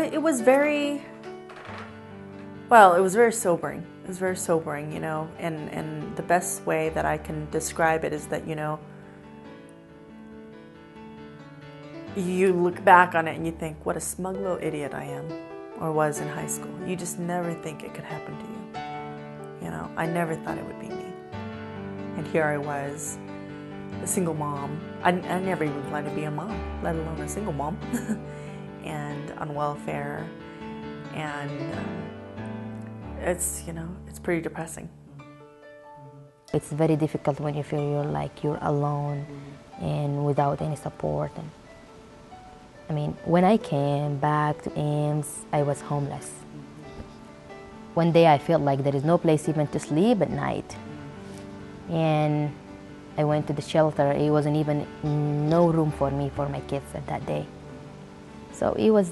it was very, well, it was very sobering. It was very sobering, you know, and the best way that I can describe it is that, you know, you look back on it and you think, what a smug little idiot I am, or was in high school. You just never think it could happen to you. You know, I never thought it would be me. And here I was, a single mom. I never even planned to be a mom, let alone a single mom, and on welfare. And it's, you know, it's pretty depressing. It's very difficult when you feel you're alone and without any support. And I mean, when I came back to Ames, I was homeless. One day I felt like there is no place even to sleep at night. And I went to the shelter. It wasn't even no room for me, for my kids at that day. So it was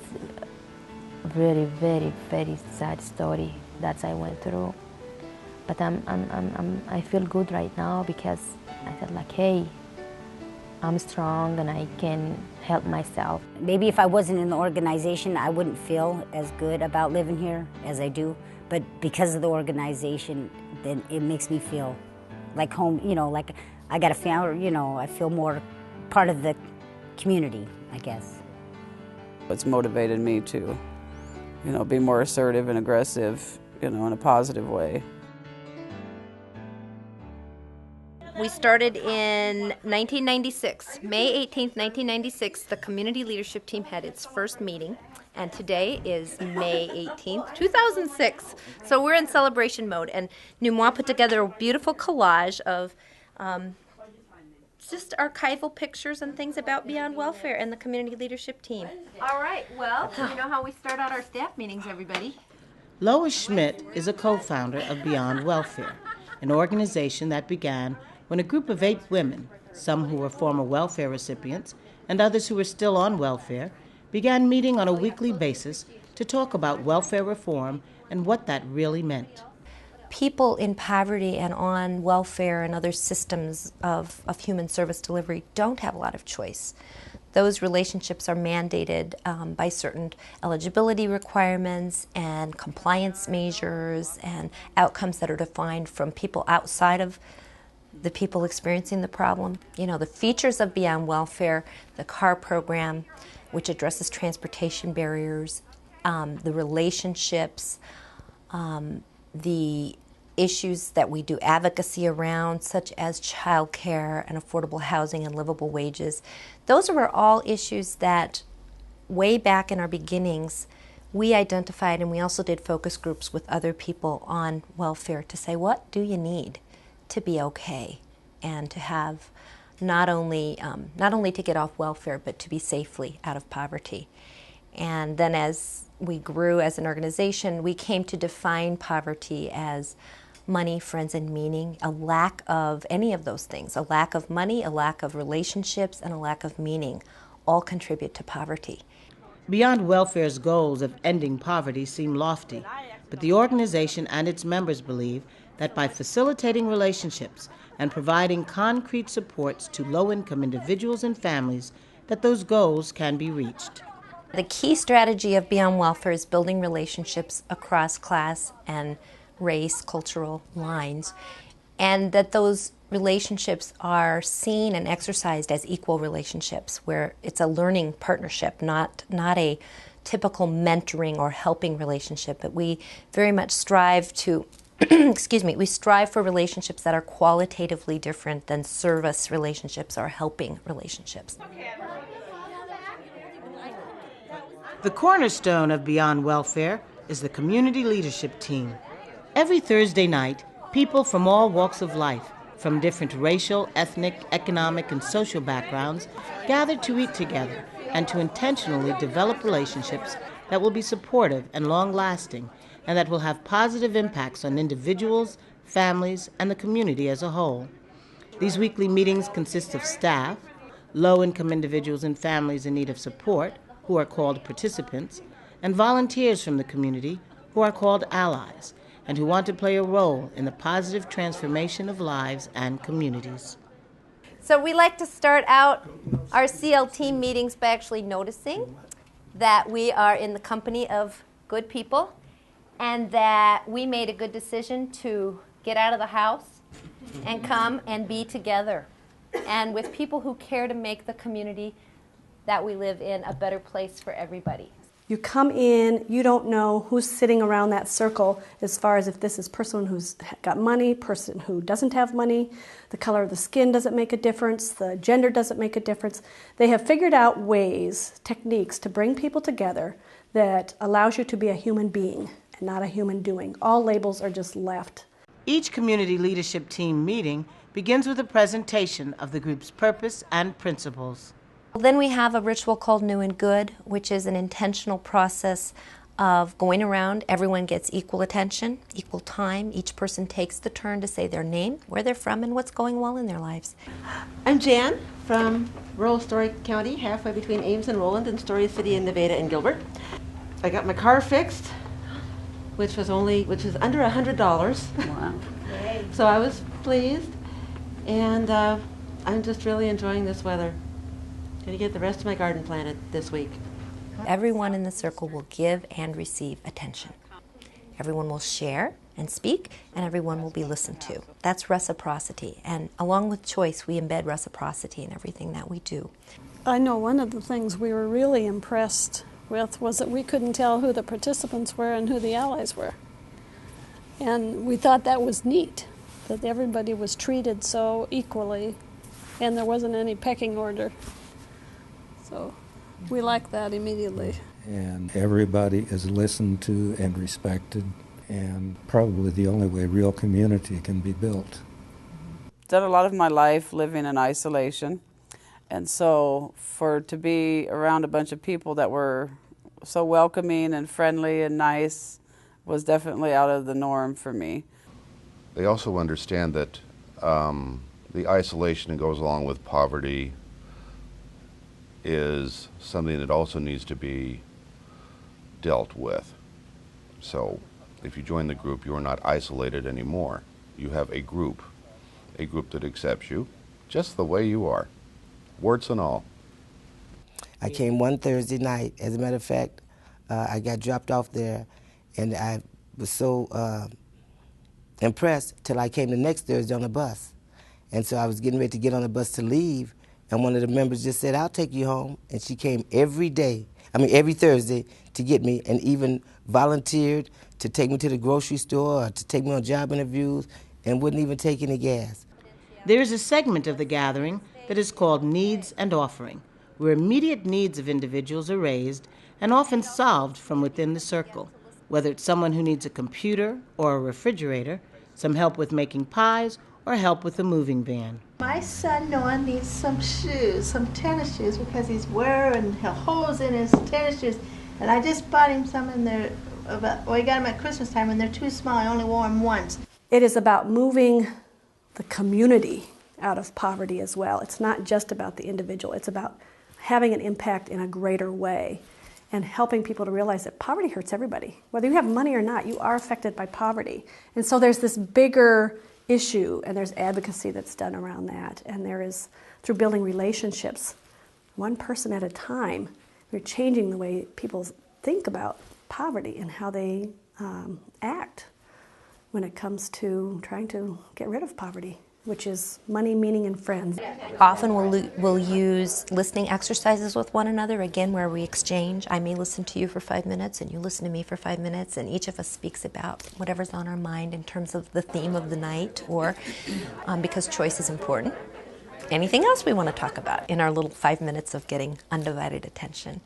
a very, very, very sad story that I went through. But I feel good right now because I felt like, hey, I'm strong and I can help myself. Maybe if I wasn't in the organization, I wouldn't feel as good about living here as I do. But because of the organization, then it makes me feel like home, you know, like I got a family, you know, I feel more part of the community, I guess. It's motivated me to, you know, be more assertive and aggressive, you know, in a positive way. We started in 1996, May 18th, 1996, the community leadership team had its first meeting, and today is May 18th, 2006. So we're in celebration mode, and Numois put together a beautiful collage of just archival pictures and things about Beyond Welfare and the community leadership team. All right, well, you know how we start out our staff meetings, everybody. Lois Schmidt is a co-founder of Beyond Welfare, an organization that began when a group of 8 women, some who were former welfare recipients and others who were still on welfare, began meeting on a weekly basis to talk about welfare reform and what that really meant. People in poverty and on welfare and other systems of human service delivery don't have a lot of choice. Those relationships are mandated by certain eligibility requirements and compliance measures and outcomes that are defined from people outside of the people experiencing the problem. You know, the features of Beyond Welfare, the CAR program, which addresses transportation barriers, the relationships, the issues that we do advocacy around, such as childcare and affordable housing and livable wages. Those were all issues that way back in our beginnings we identified, and we also did focus groups with other people on welfare to say, what do you need to be okay and to have not only to get off welfare, but to be safely out of poverty. And then as we grew as an organization, we came to define poverty as money, friends, and meaning, a lack of any of those things. A lack of money, a lack of relationships, and a lack of meaning all contribute to poverty. Beyond Welfare's goals of ending poverty seem lofty, but the organization and its members believe that by facilitating relationships and providing concrete supports to low-income individuals and families, that those goals can be reached. The key strategy of Beyond Welfare is building relationships across class and race, cultural lines, and that those relationships are seen and exercised as equal relationships, where it's a learning partnership, not a typical mentoring or helping relationship, but we very much strive to we strive for relationships that are qualitatively different than service relationships or helping relationships. The cornerstone of Beyond Welfare is the community leadership team. Every Thursday night, people from all walks of life, from different racial, ethnic, economic, and social backgrounds, gather to eat together and to intentionally develop relationships that will be supportive and long-lasting, and that will have positive impacts on individuals, families, and the community as a whole. These weekly meetings consist of staff, low-income individuals and families in need of support, who are called participants, and volunteers from the community, who are called allies, and who want to play a role in the positive transformation of lives and communities. So we like to start out our CLT meetings by actually noticing that we are in the company of good people and that we made a good decision to get out of the house and come and be together and with people who care to make the community that we live in a better place for everybody. You come in, you don't know who's sitting around that circle as far as if this is person who's got money, person who doesn't have money, the color of the skin doesn't make a difference, the gender doesn't make a difference. They have figured out ways, techniques to bring people together that allows you to be a human being and not a human doing. All labels are just left. Each community leadership team meeting begins with a presentation of the group's purpose and principles. Then we have a ritual called New and Good, which is an intentional process of going around. Everyone gets equal attention, equal time. Each person takes the turn to say their name, where they're from, and what's going well in their lives. I'm Jan from rural Story County, halfway between Ames and Roland, and Story City and Nevada and Gilbert. I got my car fixed, which was under $100. Wow. So I was pleased, and I'm just really enjoying this weather. Going to get the rest of my garden planted this week. Everyone in the circle will give and receive attention. Everyone will share and speak, and everyone will be listened to. That's reciprocity, and along with choice, we embed reciprocity in everything that we do. I know one of the things we were really impressed with was that we couldn't tell who the participants were and who the allies were. And we thought that was neat, that everybody was treated so equally, and there wasn't any pecking order. So we like that immediately. And everybody is listened to and respected, and probably the only way real community can be built. Done a lot of my life living in isolation, and so to be around a bunch of people that were so welcoming and friendly and nice was definitely out of the norm for me. They also understand that the isolation that goes along with poverty is something that also needs to be dealt with. So if you join the group, you are not isolated anymore. You have a group that accepts you just the way you are, warts and all. I came one Thursday night. As a matter of fact, I got dropped off there, and I was so impressed till I came the next Thursday on the bus. And so I was getting ready to get on the bus to leave, and one of the members just said, "I'll take you home." And she came every Thursday to get me, and even volunteered to take me to the grocery store or to take me on job interviews, and wouldn't even take any gas. There is a segment of the gathering that is called Needs and Offering, where immediate needs of individuals are raised and often solved from within the circle, whether it's someone who needs a computer or a refrigerator, some help with making pies, or help with the moving van. My son Noah needs some shoes, some tennis shoes, because he's wearing holes in his tennis shoes. And I just bought him some, and he got them at Christmas time, and they're too small. I only wore them once. It is about moving the community out of poverty as well. It's not just about the individual. It's about having an impact in a greater way and helping people to realize that poverty hurts everybody. Whether you have money or not, you are affected by poverty. And so there's this bigger issue, and there's advocacy that's done around that. And there is, through building relationships, one person at a time, we're changing the way people think about poverty and how they act when it comes to trying to get rid of poverty, which is money, meaning, and friends. Often we'll use listening exercises with one another, again, where we exchange. I may listen to you for 5 minutes, and you listen to me for 5 minutes, and each of us speaks about whatever's on our mind in terms of the theme of the night, or because choice is important. Anything else we want to talk about in our little 5 minutes of getting undivided attention.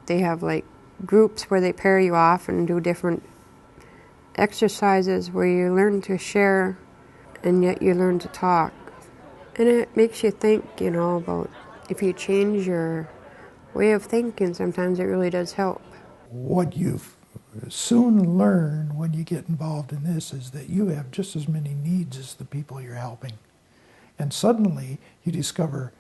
They have like groups where they pair you off and do different exercises where you learn to share and yet you learn to talk. And it makes you think, about if you change your way of thinking, sometimes it really does help. What you soon learn when you get involved in this is that you have just as many needs as the people you're helping. And suddenly you discover,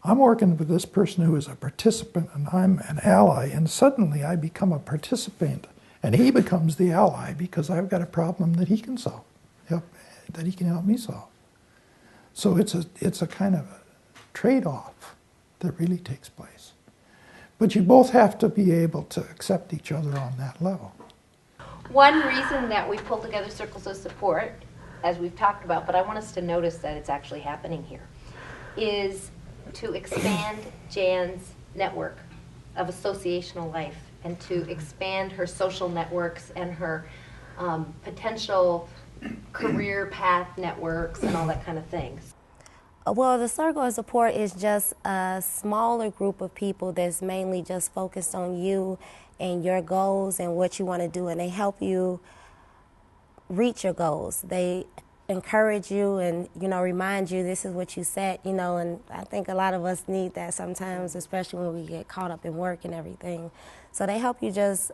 I'm working with this person who is a participant and I'm an ally, and suddenly I become a participant and he becomes the ally because I've got a problem that he can solve, that he can help me solve. So it's a kind of a trade-off that really takes place But you both have to be able to accept each other on that level. One reason that we pull together circles of support, as we've talked about, but I want us to notice that it's actually happening here, is to expand Jan's network of associational life and to expand her social networks and her potential career path networks and all that kind of things. Well, the circle of support is just a smaller group of people that's mainly just focused on you and your goals and what you want to do, and they help you reach your goals. They encourage you and, remind you this is what you set, and I think a lot of us need that sometimes, especially when we get caught up in work and everything. So they help you just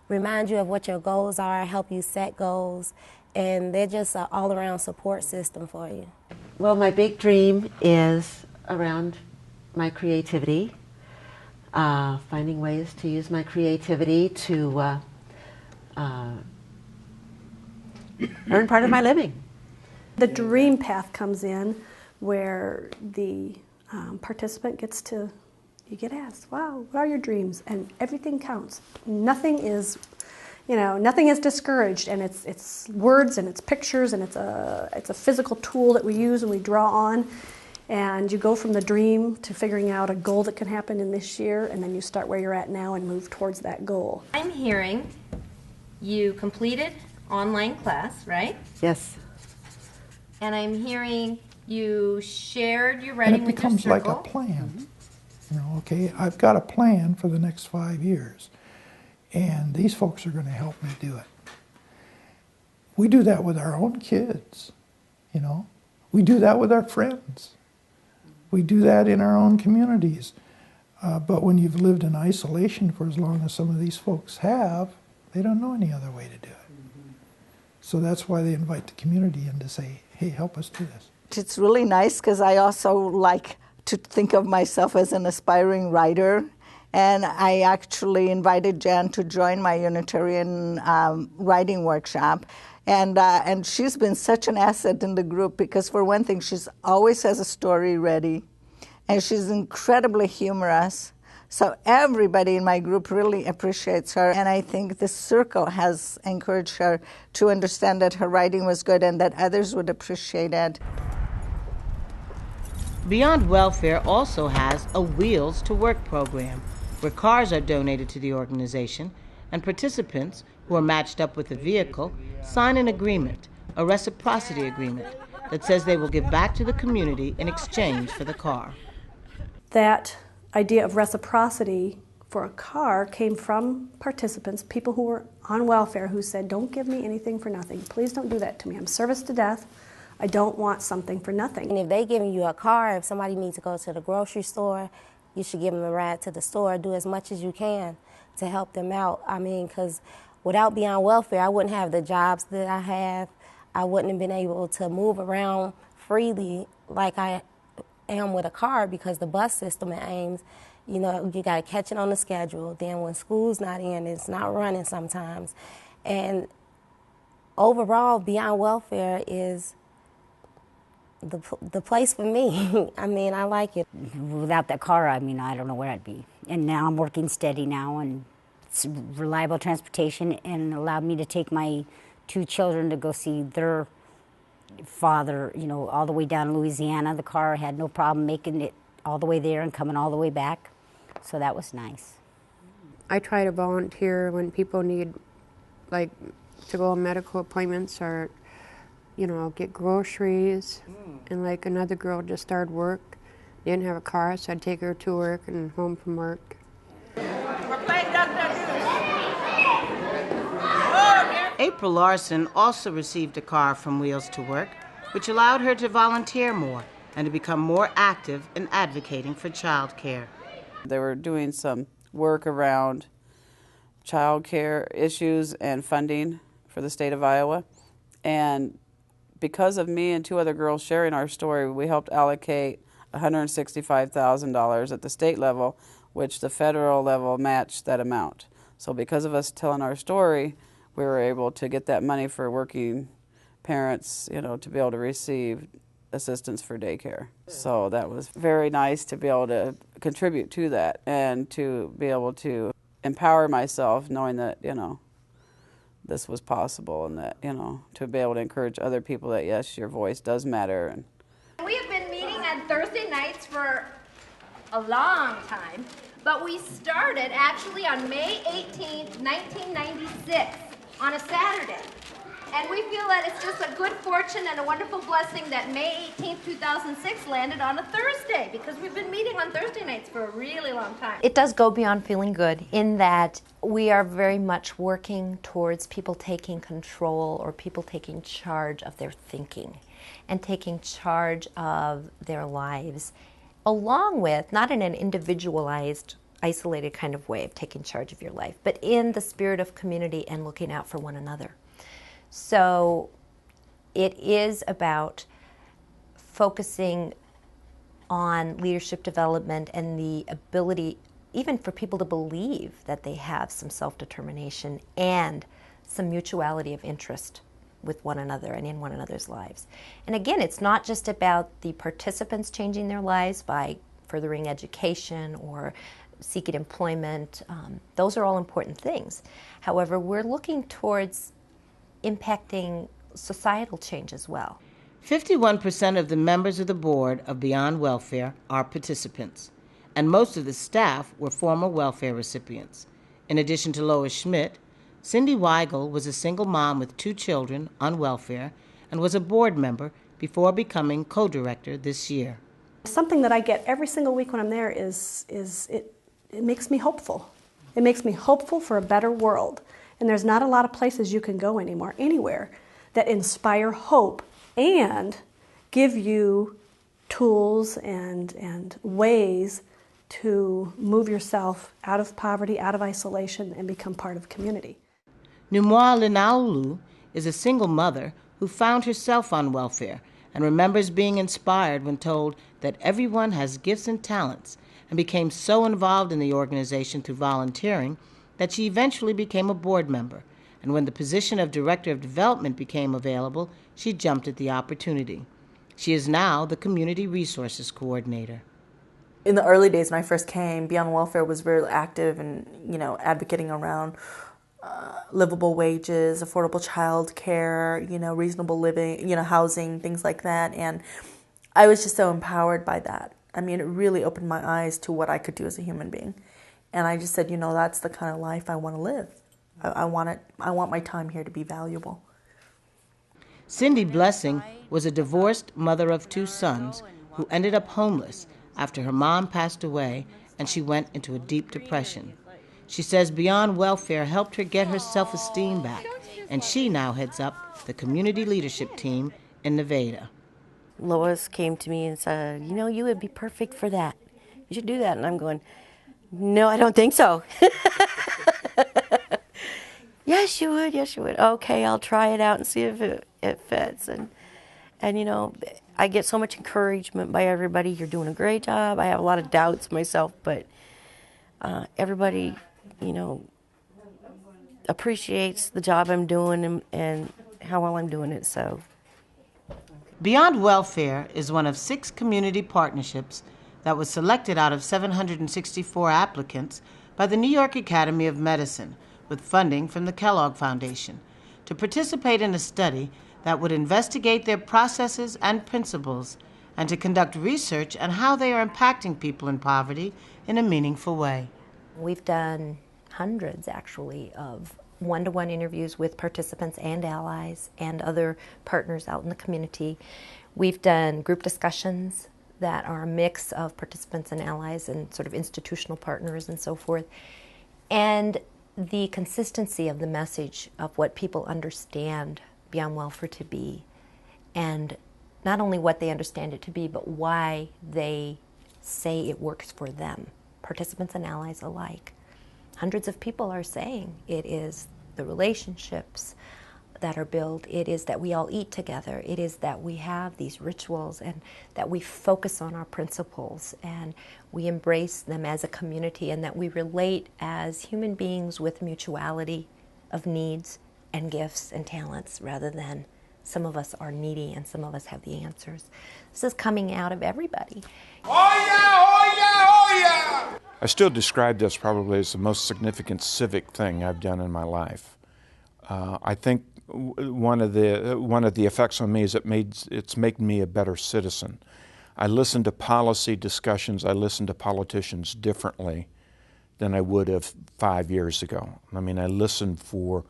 remind you of what your goals are, help you set goals, and they're just an all-around support system for you. Well, my big dream is around my creativity, finding ways to use my creativity to earn part of my living. The dream path comes in where the participant gets to, you get asked, wow, what are your dreams? And everything counts. Nothing is discouraged, and it's words and it's pictures and it's a physical tool that we use and we draw on, and you go from the dream to figuring out a goal that can happen in this year, and then you start where you're at now and move towards that goal. I'm hearing you completed online class, right? Yes. And I'm hearing you shared your writing with your circle. And it becomes like a plan. Okay, I've got a plan for the next 5 years, and these folks are going to help me do it. We do that with our own kids, We do that with our friends. We do that in our own communities. But when you've lived in isolation for as long as some of these folks have, they don't know any other way to do it. So that's why they invite the community in to say, hey, help us do this. It's really nice because I also like to think of myself as an aspiring writer. And I actually invited Jan to join my Unitarian writing workshop. And she's been such an asset in the group because, for one thing, she's always has a story ready. And she's incredibly humorous. So everybody in my group really appreciates her. And I think the circle has encouraged her to understand that her writing was good and that others would appreciate it. Beyond Welfare also has a Wheels to Work program, where cars are donated to the organization, and participants who are matched up with a vehicle sign an agreement, a reciprocity agreement, that says they will give back to the community in exchange for the car. That idea of reciprocity for a car came from participants, people who were on welfare, who said, don't give me anything for nothing. Please don't do that to me. I'm service to death. I don't want something for nothing. And if they're giving you a car, if somebody needs to go to the grocery store, you should give them a ride to the store. Do as much as you can to help them out. Because without Beyond Welfare, I wouldn't have the jobs that I have. I wouldn't have been able to move around freely like I am with a car, because the bus system at Ames, you got to catch it on the schedule. Then when school's not in, it's not running sometimes. And overall, Beyond Welfare is the place for me. I like it. Without that car, I don't know where I'd be. And now I'm working steady now, and it's reliable transportation, and allowed me to take my 2 children to go see their father, all the way down in Louisiana. The car had no problem making it all the way there and coming all the way back. So that was nice. I try to volunteer when people need, to go on medical appointments or, get groceries. And another girl just started work, didn't have a car, so I'd take her to work and home from work. April Larson also received a car from Wheels to Work, which allowed her to volunteer more and to become more active in advocating for child care. They were doing some work around child care issues and funding for the state of Iowa. And because of me and 2 other girls sharing our story, we helped allocate $165,000 at the state level, which the federal level matched that amount. So because of us telling our story, we were able to get that money for working parents, to be able to receive assistance for daycare. So that was very nice to be able to contribute to that and to be able to empower myself knowing that, this was possible and that, to be able to encourage other people that, yes, your voice does matter. And we have been meeting on Thursday nights for a long time, but we started actually on May 18th, 1996, on a Saturday. And we feel that it's just a good fortune and a wonderful blessing that May 18th, 2006 landed on a Thursday, because we've been meeting on Thursday nights for a really long time. It does go beyond feeling good in that we are very much working towards people taking control or people taking charge of their thinking and taking charge of their lives, along with, not in an individualized, isolated kind of way of taking charge of your life, but in the spirit of community and looking out for one another. So it is about focusing on leadership development and the ability even for people to believe that they have some self-determination and some mutuality of interest with one another and in one another's lives. And again, it's not just about the participants changing their lives by furthering education or seeking employment. Those are all important things. However, we're looking towards impacting societal change as well. 51% of the members of the board of Beyond Welfare are participants, and most of the staff were former welfare recipients. In addition to Lois Schmidt, Cindy Weigel was a single mom with 2 children on welfare and was a board member before becoming co-director this year. Something that I get every single week when I'm there is it makes me hopeful. It makes me hopeful for a better world. And there's not a lot of places you can go anymore, anywhere, that inspire hope and give you tools and ways to move yourself out of poverty, out of isolation, and become part of community. Numwa Linaulu is a single mother who found herself on welfare and remembers being inspired when told that everyone has gifts and talents, and became so involved in the organization through volunteering that she eventually became a board member. And when the position of Director of Development became available, she jumped at the opportunity. She is now the Community Resources Coordinator. In the early days when I first came, Beyond Welfare was very active and, advocating around livable wages, affordable child care, reasonable living, housing, things like that. And I was just so empowered by that. I mean, it really opened my eyes to what I could do as a human being. And I just said, that's the kind of life I want to live. I want my time here to be valuable. Cindy Blessing was a divorced mother of 2 sons who ended up homeless after her mom passed away and she went into a deep depression. She says Beyond Welfare helped her get her self-esteem back, and she now heads up the community leadership team in Nevada. Lois came to me and said, you would be perfect for that. You should do that. And I'm going, no, I don't think so. Yes, you would. Yes, you would. Okay, I'll try it out and see if it fits. And I get so much encouragement by everybody. You're doing a great job. I have a lot of doubts myself, but everybody, appreciates the job I'm doing and how well I'm doing it. So, Beyond Welfare is one of 6 community partnerships that was selected out of 764 applicants by the New York Academy of Medicine with funding from the Kellogg Foundation to participate in a study that would investigate their processes and principles and to conduct research on how they are impacting people in poverty in a meaningful way. We've done hundreds, actually, of one-to-one interviews with participants and allies and other partners out in the community. We've done group discussions that are a mix of participants and allies and sort of institutional partners and so forth. And the consistency of the message of what people understand Beyond Welfare to be, and not only what they understand it to be, but why they say it works for them, participants and allies alike. Hundreds of people are saying it is the relationships that are built, it is that we all eat together, it is that we have these rituals and that we focus on our principles and we embrace them as a community, and that we relate as human beings with mutuality of needs and gifts and talents rather than Some of us are needy and some of us have the answers. This is coming out of everybody. I still describe this probably as the most significant civic thing I've done in my life. I think one of the effects on me is it's made me a better citizen. I listen to policy discussions, I listen to politicians differently than I would have 5 years ago. I mean, I listen for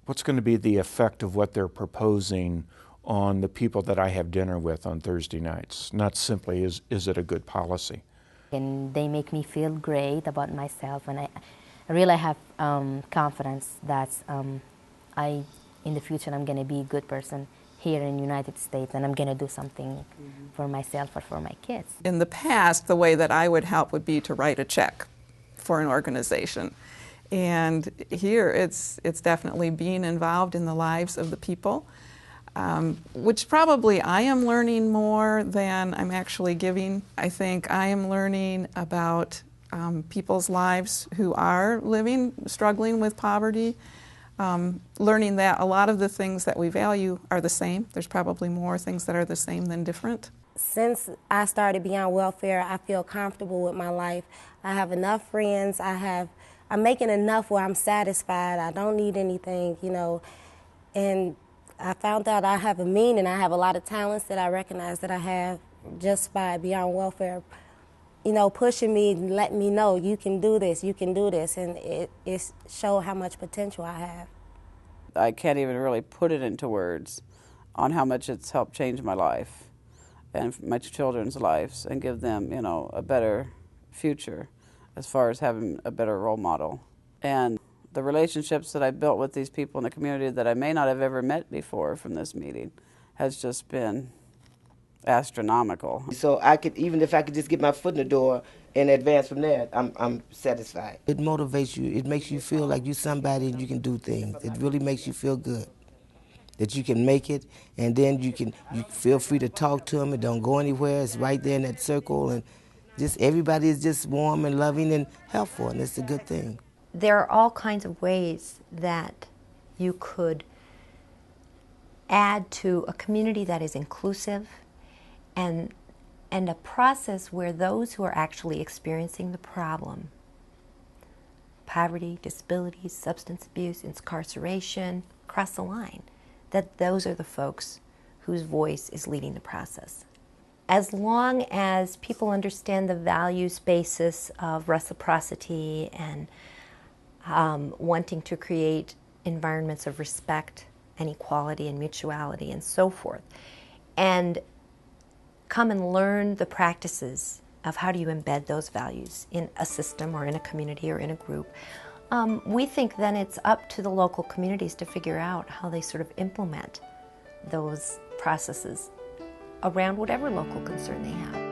what's going to be the effect of what they're proposing on the people that I have dinner with on Thursday nights, not simply is it a good policy. And they make me feel great about myself, and I really have confidence that in the future I'm going to be a good person here in the United States, and I'm going to do something for myself or for my kids. In the past, the way that I would help would be to write a check for an organization. And here it's definitely being involved in the lives of the people, which probably I am learning more than I'm actually giving. I think I am learning about people's lives who are struggling with poverty, learning that a lot of the things that we value are the same. There's probably more things that are the same than different. Since I started Beyond Welfare, I feel comfortable with my life. I have enough friends. I'm making enough where I'm satisfied. I don't need anything, you know. And I found out I have a meaning. I have a lot of talents that I recognize that I have just by Beyond Welfare, you know, pushing me and letting me know you can do this, and it showed how much potential I have. I can't even really put it into words on how much it's helped change my life and my children's lives and give them, you know, a better future as far as having a better role model. And the relationships that I built with these people in the community that I may not have ever met before from this meeting has just been astronomical. So even if I could just get my foot in the door and advance from there, I'm satisfied. It motivates you. It makes you feel like you're somebody and you can do things. It really makes you feel good that you can make it, and then you feel free to talk to them. It don't go anywhere. It's right there in that circle, and just everybody is just warm and loving and helpful, and it's a good thing. There are all kinds of ways that you could add to a community that is inclusive and a process where those who are actually experiencing the problem, poverty, disabilities, substance abuse, incarceration, cross the line, that those are the folks whose voice is leading the process. As long as people understand the values basis of reciprocity and wanting to create environments of respect and equality and mutuality and so forth, and come and learn the practices of how do you embed those values in a system or in a community or in a group, we think then it's up to the local communities to figure out how they sort of implement those processes around whatever local concern they have.